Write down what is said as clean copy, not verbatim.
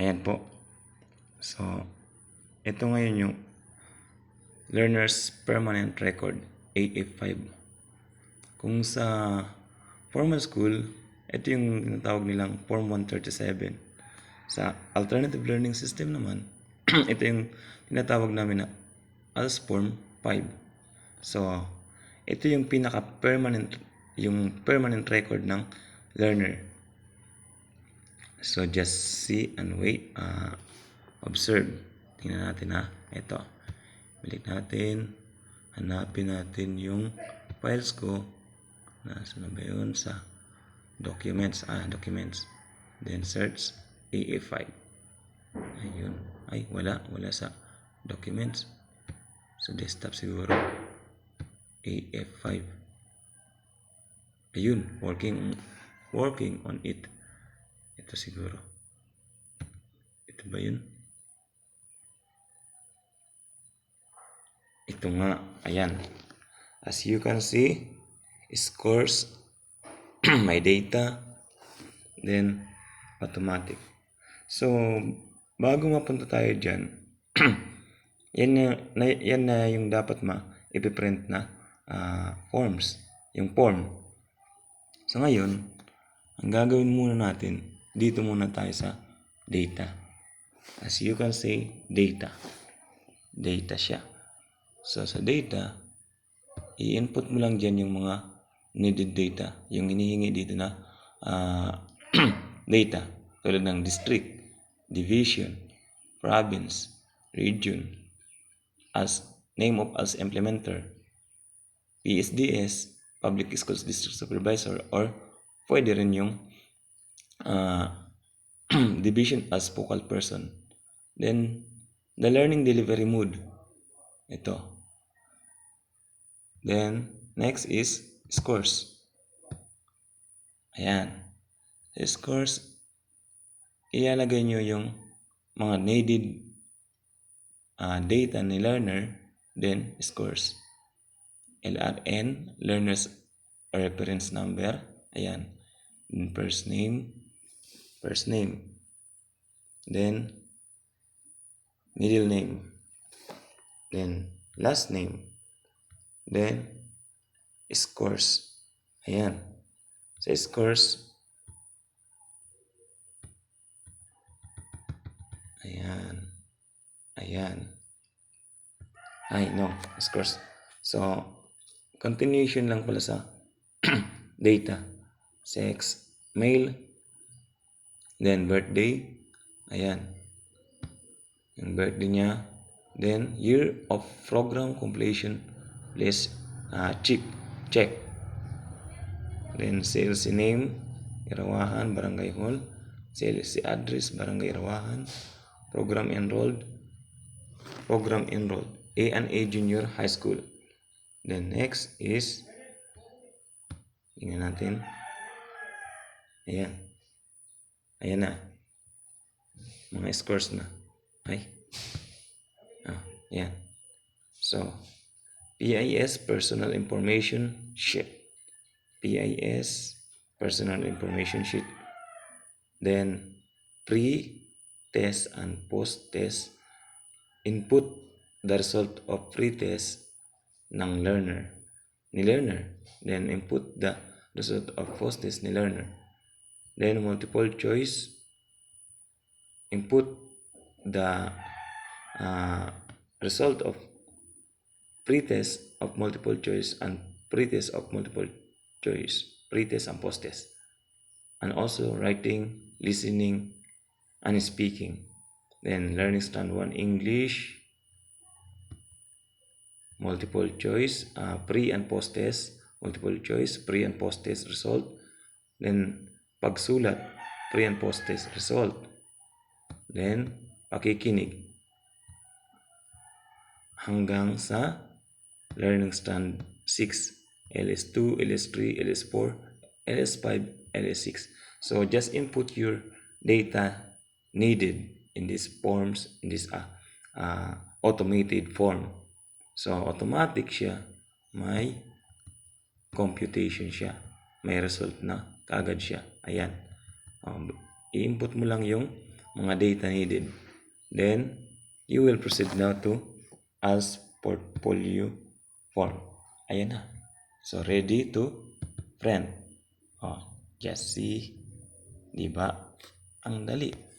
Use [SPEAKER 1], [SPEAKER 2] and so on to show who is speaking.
[SPEAKER 1] Ayan po. So, ito ngayon yung Learner's Permanent Record, AF5. Kung sa formal school, ito yung tinatawag nilang Form 137. Sa alternative learning system naman, ito yung tinatawag namin na ALS Form 5. So, ito yung pinaka-permanent, yung permanent record ng learner. So, just see and wait. Observe. Tingnan natin ha. Ito. Balik natin. Hanapin natin yung files ko. Nasaan na ba yun? Sa documents. Documents. Then search AF5. Ayun. Ay, wala. Wala sa documents. Sa desktop siguro. AF5. Ayun. Working on it. Ito siguro. Ito ba yun? Ito nga. Ayan. As you can see, scores, my data, then automatic. So, bago mapunta tayo dyan, yan na yung dapat ipiprint na forms. Yung form. So, ngayon, ang gagawin muna natin, dito muna tayo sa data. As you can see, data. Data siya. So, sa data, i-input mo lang dyan yung mga needed data. Yung hinihingi dito na data. Tulad ng district, division, province, region, as name of as implementer, PSDS, Public Schools District Supervisor, or pwede rin yung division as focal person. Then, the learning delivery mode. Ito. Then, next is scores. Ayan. Sa scores, ilalagay nyo yung mga needed data ni learner, then scores. LRN, Learner's Reference Number. Ayan. Then first name. Then, middle name. Then, last name. Then, scores. Ayan. Sa scores, ayan. Scores. So, continuation lang pala sa data. Sex, male, then birthday. Ayan. Yung birthday niya. Then, year of program completion. Please check. Then, sales name, Irawahan, Barangay Hall. Sales address, Barangay Irawahan. Program enrolled, A&A Junior High School. Then, next is, tingnan natin. Ayan na. Mga scores na. Ayan. So, PIS, Personal Information Sheet. Then, pre-test and post-test. Input the result of pre-test ng ni learner. Then, input the result of post-test ni learner. Then, multiple choice. Input the result of pre-test of multiple choice and pre-test of multiple choice, pre-test and post-test. And also writing, listening, and speaking. Then learning stand 1 English, multiple choice, pre and post-test, multiple choice, pre and post-test result. Then pagsulat, pre and post-test result. Then pakikinig hanggang sa learning stand 6, LS2, LS3, LS4, LS5, LS6. So just input your data needed in these forms, in this automated form. So automatic siya, may computation siya, may result na kaagad siya. Ayan. I-input mo lang yung mga data needed. Then, you will proceed now to as portfolio form. Ayan na. So, ready to print. Oh, just see. Diba? Ang dali.